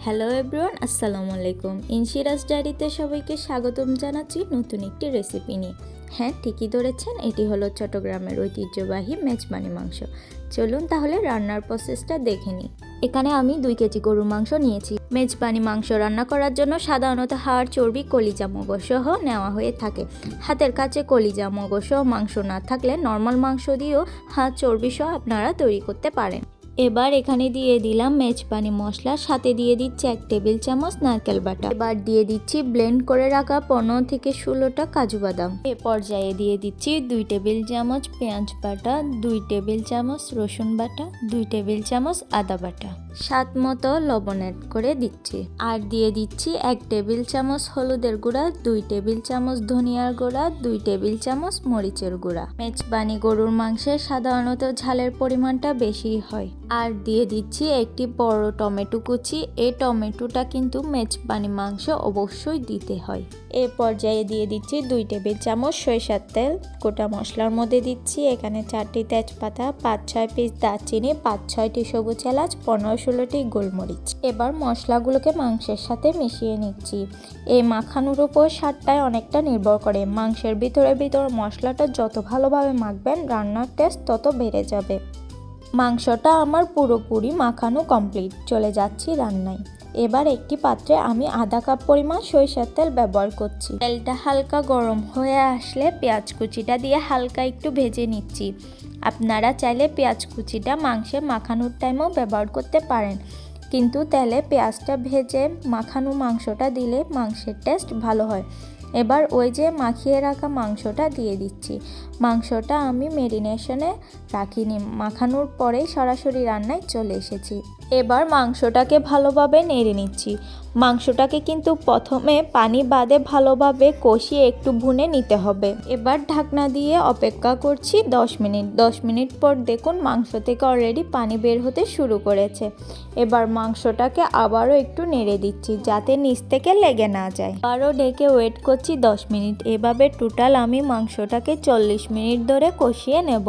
Hello everyone, আসসালামু আলাইকুম। ইনশিরাজ ডায়েরিতে সবাইকে স্বাগতম জানাচ্ছি নতুন একটি রেসিপি নিয়ে। হ্যাঁ, ঠিকই ধরেছেন, এটি হলো চট্টগ্রামের ঐতিহ্যবাহী মেজবানি মাংস। চলুন তাহলে রান্নার প্রসেসটা দেখে নিই। এখানে আমি 2 কেজি গরুর মাংস নিয়েছি। মেজবানি মাংস রান্না করার জন্য সাধারণত হাড়, চর্বি, কলিজা, মগজ সহ নেওয়া হয়ে থাকে। হাতের কাছে কলিজা, মগজ সহ মাংস না থাকলে নর্মাল মাংস দিয়েও হাড়, চর্বি সহ আপনারা তৈরি করতে পারেন। এবার এখানে দিয়ে দিলাম মেজবানি মশলা, সাথে দিয়ে দিচ্ছি 1 টেবিল চামচ নারকেল বাটা। এবার দিয়ে দিচ্ছি ব্লেন্ড করে রাখা 15 থেকে 16টা কাজু বাদাম। এ পর্যায়ে দিয়ে দিচ্ছি 2 টেবিল চামচ পেঁয়াজ বাটা, 2 টেবিল চামচ রসুন বাটা, 2 টেবিল চামচ আদা বাটা, স্বাদ মতো লবণ অ্যাড করে দিচ্ছি। আর দিয়ে দিচ্ছি 1 টেবিল চামচ হলুদের গুঁড়া, 2 টেবিল চামচ ধনিয়ার গুঁড়া, 2 টেবিল চামচ মরিচের গুঁড়া। মেজবানি গরুর মাংসে সাধারণত ঝালের পরিমাণটা বেশি হয়। আর দিয়ে দিচ্ছি একটি বড় টমেটো কুচি। এই টমেটোটা কিন্তু মেজবানি মাংস অবশ্যই দিতে হয়। এ পর্যায়ে দিয়ে দিচ্ছি 2 টেবিল চামচ সরিষার তেল। গোটা মশলার মধ্যে দিচ্ছি এখানে 4টি তেজপাতা, 5-6 পিস দারচিনি, 5-6টি সবুজ এলাচ, 15-16টি গোলমরিচ। এবার মশলাগুলোকে মাংসের সাথে মিশিয়ে নিচ্ছি। এই মাখানোর উপর স্বাদটায় অনেকটা নির্ভর করে। মাংসের ভিতরে মশলাটা যত ভালোভাবে মাখবেন রান্নার টেস্ট তত বেড়ে যাবে। মাংসটা আমার পুরোপুরি মাখানো কমপ্লিট, চলে যাচ্ছি রান্নায়। এবার একটি পাত্রে আমি আধা কাপ পরিমাণ সরিষার তেল ব্যবহার করছি। তেলটা হালকা গরম হয়ে আসলে পেঁয়াজ কুচিটা দিয়ে হালকা একটু ভেজে নিচ্ছি। আপনারা চাইলে পেঁয়াজ কুচিটা মাংসে মাখানোর টাইমেও ব্যবহার করতে পারেন, কিন্তু তেলে পেঁয়াজটা ভেজে মাখানো মাংসটা দিলে মাংসের টেস্ট ভালো হয়। এবার ওই যে মাখিয়ে রাখা মাংসটা দিয়ে দিচ্ছি। মাংসটা আমি ম্যারিনেশনে রাখিনি, মাখানোর পরেই সরাসরি রান্নায় চলে এসেছি। এবার মাংসটাকে ভালোভাবে নেড়ে নিচ্ছি। মাংসটাকে কিন্তু প্রথমে পানি বাদে ভালোভাবে কষিয়ে একটু ভুনে নিতে হবে। এবার ঢাকনা দিয়ে অপেক্ষা করছি 10 মিনিট। 10 মিনিট পর দেখুন মাংস থেকে অলরেডি পানি বের হতে শুরু করেছে। এবার মাংসটাকে আবারও একটু নেড়ে দিচ্ছি যাতে নিচ থেকে লেগে না যায়। আবারও ঢেকে ওয়েট করছি 10 মিনিট। এভাবে টোটাল আমি মাংসটাকে 40 মিনিট ধরে কষিয়ে নেব।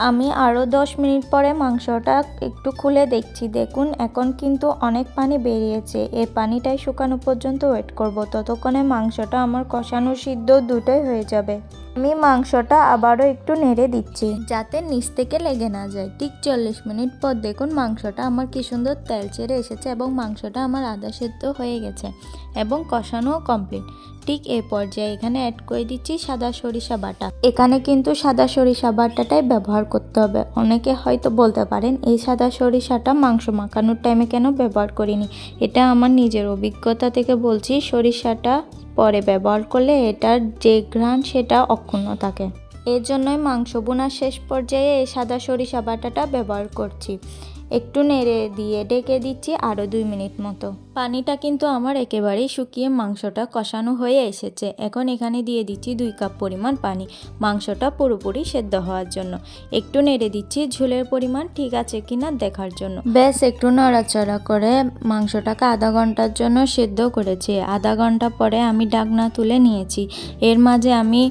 আমি আরও 10 মিনিট পরে মাংসটা একটু খুলে দেখছি। দেখুন এখন কিন্তু অনেক পানি বেরিয়েছে। এই পানিটাই শুকানো পর্যন্ত ওয়েট করব। ততক্ষণে মাংসটা আমার কষানো সিদ্ধ দুটোই হয়ে যাবে। আমি মাংসটা আবারও একটু নেড়ে দিচ্ছি যাতে নিচ থেকে লেগে না যায়। ঠিক 40 মিনিট পর দেখুন মাংসটা আমার কি সুন্দর তেল ছেড়ে এসেছে এবং মাংসটা আমার আধা সেদ্ধ হয়ে গেছে এবং কষানোও কমপ্লিট। ঠিক এই পর্যায়ে এখানে অ্যাড করে দিচ্ছি সাদা সরিষা বাটা। এখানে কিন্তু সাদা সরিষা বাটাটাই ব্যবহার করতে হবে। অনেকে হয়তো বলতে পারেন এই সাদা সরিষাটা মাংস মাখানোর টাইমে কেন ব্যবহার করিনি। এটা আমার নিজের অভিজ্ঞতা থেকে বলছি, সরিষাটা পরে ব্যবহার করলে এটার যে ঘ্রাণ সেটা অক্ষুণ্ণ থাকে। এর জন্যই মাংস বোনার শেষ পর্যায়ে এই সাদা সরিষা বাটাটা ব্যবহার করছি। একটু নেড়ে দিয়ে ঢেকে দিচ্ছি আরও 2 মিনিট মতো। পানিটা কিন্তু আমার একেবারেই শুকিয়ে মাংসটা কষানো হয়ে এসেছে। এখন এখানে দিয়ে দিচ্ছি 2 কাপ পরিমাণ পানি, মাংসটা পুরোপুরি সেদ্ধ হওয়ার জন্য। একটু নেড়ে দিচ্ছি ঝোলের পরিমাণ ঠিক আছে কিনা দেখার জন্য। ব্যাস একটু নাড়াচাড়া করে মাংসটাকে আধা ঘন্টার জন্য সেদ্ধ করেছি। আধা ঘন্টা পরে আমি ঢাকনা তুলে নিয়েছি। এর মাঝে আমি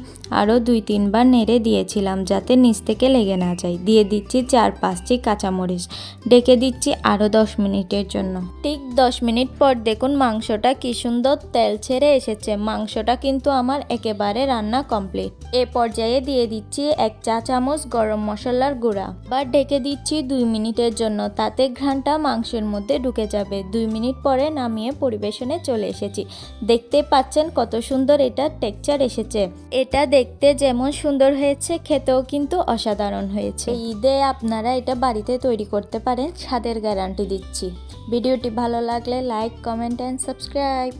আরও 2-3 বার নেড়ে দিয়েছিলাম যাতে নিচ থেকে লেগে না যায়। দিয়ে দিচ্ছি 4-5টি কাঁচামরিচ। ঢেকে দিচ্ছি আরও 10 মিনিটের জন্য। ঠিক 10 মিনিট পর দেখুন মাংসটা কি সুন্দর তেল ছেড়ে এসেছে। মাংসটা কিন্তু আমার একেবারে রান্না কমপ্লিট। এ পর্যায়ে দিয়ে দিচ্ছি 1 চা চামচ গরম মশলার গুঁড়া। আবার ঢেকে দিচ্ছি 2 মিনিটের জন্য, তাতে ঘ্রাণটা মাংসের মধ্যে ঢুকে যাবে। 2 মিনিট পরে নামিয়ে পরিবেশনে চলে এসেছি। দেখতে পাচ্ছেন কত সুন্দর এটা টেক্সচার এসেছে। এটা দেখতে যেমন সুন্দর হয়েছে, খেতেও কিন্তু অসাধারণ হয়েছে। ঈদে আপনারা এটা বাড়িতে তৈরি করতে পারেন, স্বাদের গ্যারান্টি দিচ্ছি। ভিডিওটি ভালো লাগলে লাইক, কমেন্ট অ্যান্ড সাবস্ক্রাইব।